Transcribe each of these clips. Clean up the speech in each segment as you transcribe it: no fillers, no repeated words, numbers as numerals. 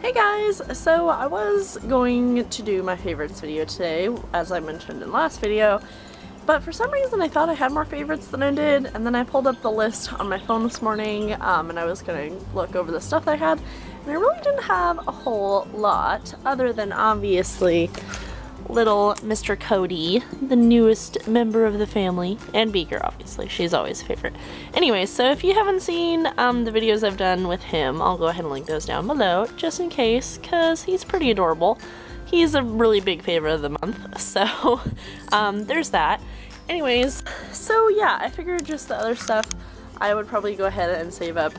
Hey guys! So I was going to do my favorites video today, as I mentioned in last video, but for some reason I thought I had more favorites than I did, and then I pulled up the list on my phone this morning, and I was going to look over the stuff that I had, and I really didn't have a whole lot, other than obviously little Mr. Kodi, the newest member of the family, and Beaker, obviously. She's always a favorite. Anyway, so if you haven't seen the videos I've done with him, I'll go ahead and link those down below, just in case, because he's pretty adorable. He's a really big favorite of the month, so there's that. Anyways, so yeah, I figured just the other stuff I would probably go ahead and save up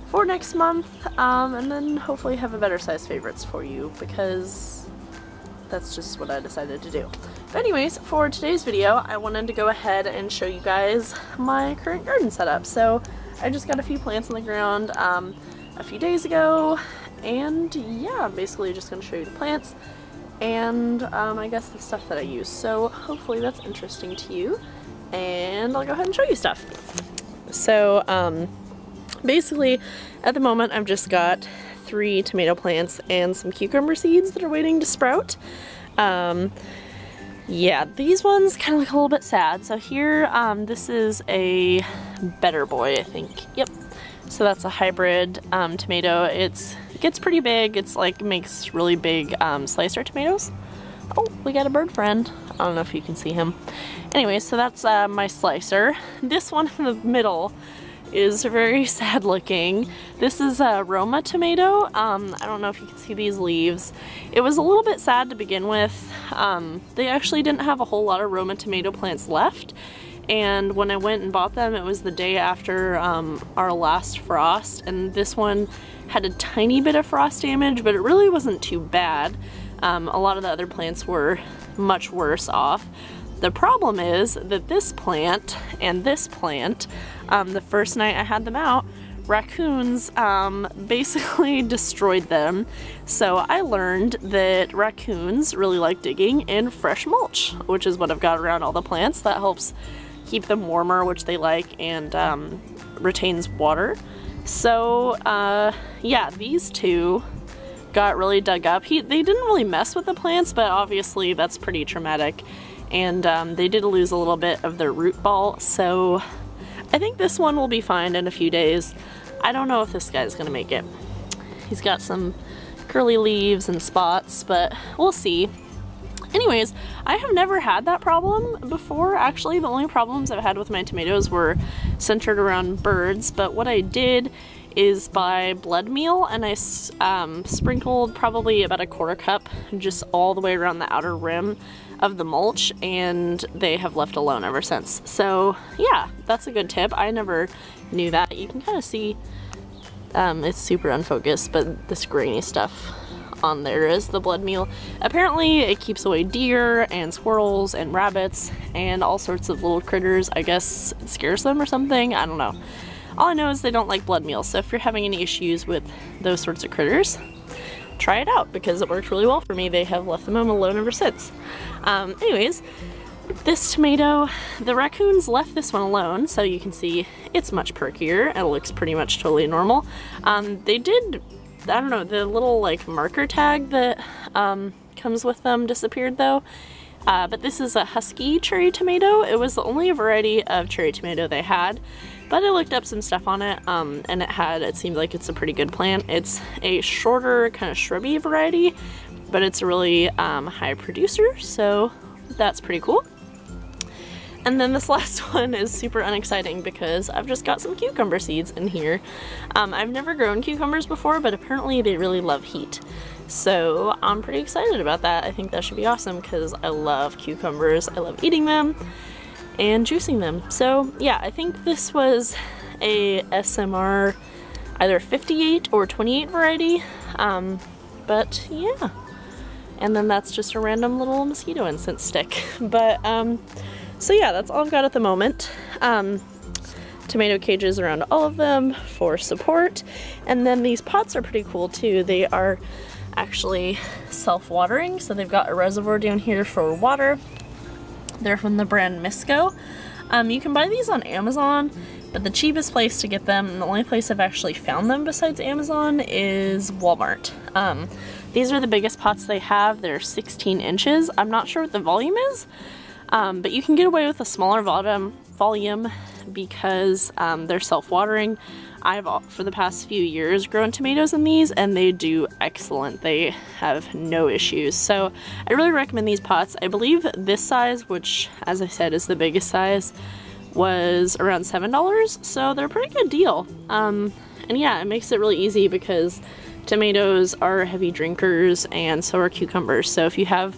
for next month, and then hopefully have a better size favorites for you, because that's just what I decided to do. But anyways, for today's video, I wanted to go ahead and show you guys my current garden setup. So I just got a few plants in the ground a few days ago, and yeah, I'm basically just going to show you the plants and I guess the stuff that I use. So hopefully that's interesting to you, and I'll go ahead and show you stuff. So basically at the moment I've just got 3 tomato plants and some cucumber seeds that are waiting to sprout. Yeah, these ones kind of look a little bit sad. So here, this is a Better Boy, I think. Yep. So that's a hybrid tomato. It gets pretty big. It's like makes really big slicer tomatoes. Oh, we got a bird friend. I don't know if you can see him. Anyway, so that's my slicer. This one in the middle is very sad looking. This is a Roma tomato. I don't know if you can see these leaves. It was a little bit sad to begin with. They actually didn't have a whole lot of Roma tomato plants left, and when I went and bought them, it was the day after our last frost, and this one had a tiny bit of frost damage, but it really wasn't too bad. A lot of the other plants were much worse off. The problem is that this plant and this plant, the first night I had them out, raccoons basically destroyed them. So I learned that raccoons really like digging in fresh mulch, which is what I've got around all the plants. That helps keep them warmer, which they like, and retains water. So yeah, these two got really dug up. They didn't really mess with the plants, but obviously that's pretty traumatic. And they did lose a little bit of their root ball, so I think this one will be fine in a few days. I don't know if this guy's gonna make it. He's got some curly leaves and spots, but we'll see. Anyways, I have never had that problem before. Actually, the only problems I've had with my tomatoes were centered around birds, but what I did is buy blood meal, and I sprinkled probably about a quarter cup just all the way around the outer rim of the mulch, and they have left alone ever since. So yeah, that's a good tip. I never knew that. You can kind of see it's super unfocused, but this grainy stuff on there is the blood meal. Apparently it keeps away deer and squirrels and rabbits and all sorts of little critters. I guess it scares them or something. I don't know. All I know is they don't like blood meal, so if you're having any issues with those sorts of critters, try it out, because it worked really well for me. They have left them alone ever since. Anyways, this tomato, the raccoons left this one alone, so you can see it's much perkier. It looks pretty much totally normal. They did, I don't know, the little like marker tag that comes with them disappeared though. But this is a husky cherry tomato. It was the only variety of cherry tomato they had, but I looked up some stuff on it, and it seemed like it's a pretty good plant. It's a shorter, kind of shrubby variety, but it's a really high producer, so that's pretty cool. And then this last one is super unexciting because I've just got some cucumber seeds in here. I've never grown cucumbers before, but apparently they really love heat. So I'm pretty excited about that. I think that should be awesome because I love cucumbers. I love eating them and juicing them. So yeah, I think this was a SMR either 58 or 28 variety. But yeah. And then that's just a random little mosquito incense stick. But so yeah, that's all I've got at the moment. Tomato cages around all of them for support. And then these pots are pretty cool too. They are actually self-watering, so they've got a reservoir down here for water. They're from the brand Misco. You can buy these on Amazon, But the cheapest place to get them, and the only place I've actually found them besides Amazon, is Walmart. These are the biggest pots they have. They're 16 inches. I'm not sure what the volume is, but you can get away with a smaller volume because they're self-watering. I've, for the past few years, grown tomatoes in these, and they do excellent. They have no issues. So I really recommend these pots. I believe this size, which as I said is the biggest size, was around $7, so they're a pretty good deal. And yeah, it makes it really easy because tomatoes are heavy drinkers and so are cucumbers. So if you have,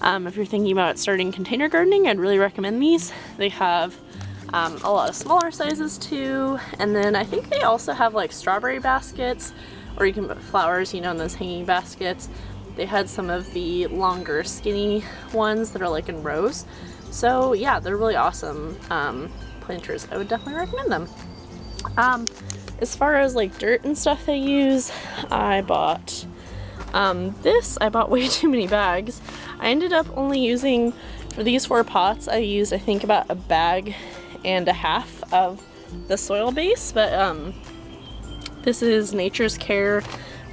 if you're thinking about starting container gardening, I'd really recommend these. They have a lot of smaller sizes too, and then I think they also have like strawberry baskets, or you can put flowers, you know, in those hanging baskets. They had some of the longer skinny ones that are like in rows. So yeah, they're really awesome planters. I would definitely recommend them. As far as like dirt and stuff they use, I bought this. I bought way too many bags. I ended up only using, for these 4 pots, I used I think about a bag and a half of the soil base, but this is Nature's Care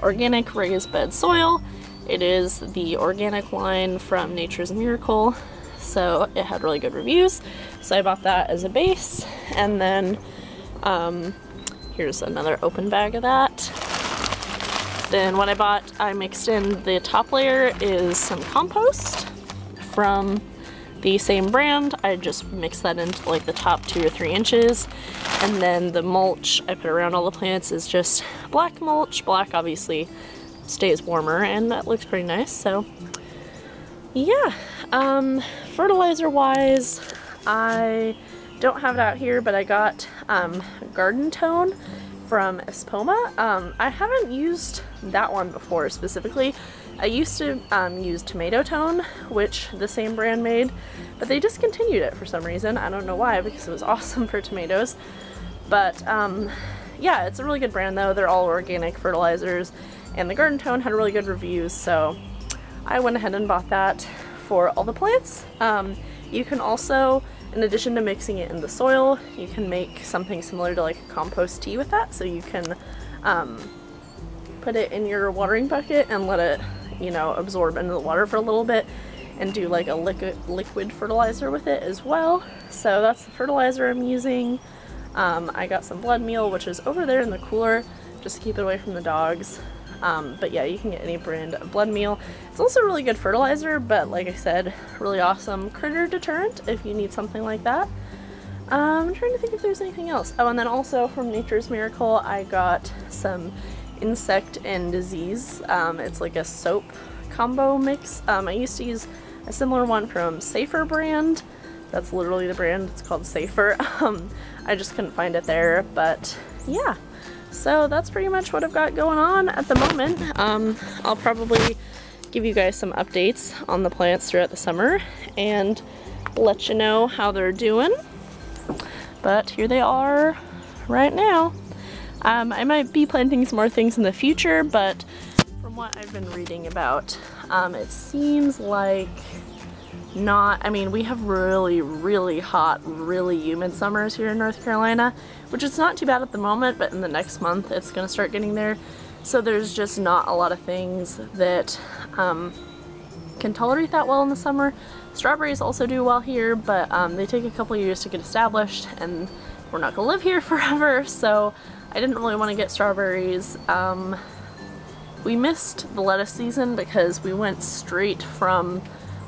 organic raised bed soil. It is the organic line from Nature's Miracle, so it had really good reviews, so I bought that as a base. And then here's another open bag of that. Then what I bought, I mixed in the top layer is some compost from the same brand. I just mixed that into like the top 2 or 3 inches. And then the mulch I put around all the plants is just black mulch. Black obviously stays warmer and that looks pretty nice. So yeah, fertilizer wise, I don't have it out here, but I got Garden Tone from Espoma. I haven't used that one before specifically. I used to use Tomato Tone, which the same brand made, but they discontinued it for some reason. I don't know why, because it was awesome for tomatoes. But yeah, it's a really good brand though. They're all organic fertilizers, and the Garden Tone had really good reviews, so I went ahead and bought that for all the plants. You can also, in addition to mixing it in the soil, you can make something similar to like a compost tea with that. So you can put it in your watering bucket and let it, you know, absorb into the water for a little bit, and do like a liquid fertilizer with it as well. So that's the fertilizer I'm using. I got some blood meal, which is over there in the cooler, just to keep it away from the dogs. But yeah, you can get any brand of blood meal. It's also a really good fertilizer, but like I said, really awesome critter deterrent if you need something like that. I'm trying to think if there's anything else. Oh, and then also from Nature's Miracle, I got some insect and disease. It's like a soap combo mix. I used to use a similar one from Safer brand. That's literally the brand. It's called Safer. I just couldn't find it there, but yeah. So that's pretty much what I've got going on at the moment. I'll probably give you guys some updates on the plants throughout the summer and let you know how they're doing. But here they are right now. I might be planting some more things in the future, but from what I've been reading about, it seems like not, I mean, we have really hot, really humid summers here in North Carolina, which is not too bad at the moment, but in the next month it's going to start getting there. So there's just not a lot of things that can tolerate that well in the summer. Strawberries also do well here, but they take a couple years to get established, and we're not going to live here forever, so I didn't really want to get strawberries. We missed the lettuce season because we went straight from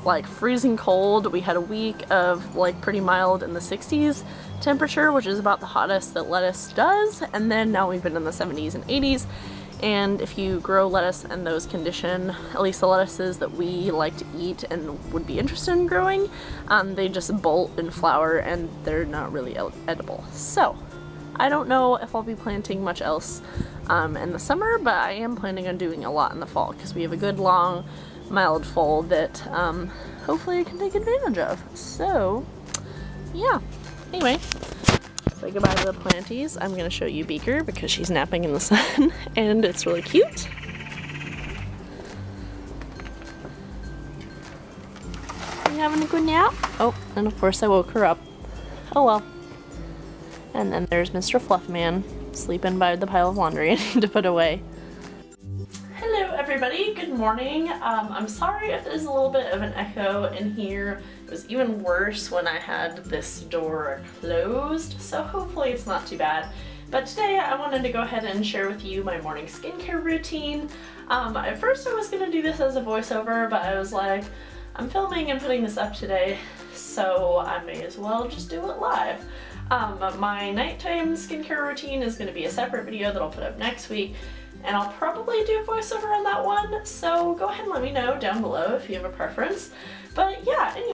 like freezing cold. We had a week of like pretty mild in the 60s temperature, which is about the hottest that lettuce does, and then now we've been in the 70s and 80s. And if you grow lettuce in those conditions, at least the lettuces that we like to eat and would be interested in growing, they just bolt and flower and they're not really edible. So I don't know if I'll be planting much else in the summer, but I am planning on doing a lot in the fall because we have a good long mild fall that hopefully I can take advantage of. So yeah, anyway, say goodbye to the planties. I'm going to show you Beaker because she's napping in the sun and it's really cute. You having a good nap? Oh, and of course I woke her up. Oh well. And then there's Mr. Fluffman sleeping by the pile of laundry I need to put away. Hello everybody, good morning. I'm sorry if there's a little bit of an echo in here. It was even worse when I had this door closed, so hopefully it's not too bad. But today I wanted to go ahead and share with you my morning skincare routine. At first I was going to do this as a voiceover, but I was like, I'm filming and putting this up today, so I may as well just do it live. My nighttime skincare routine is going to be a separate video that I'll put up next week, and I'll probably do voiceover on that one, so go ahead and let me know down below if you have a preference. But yeah, anyway.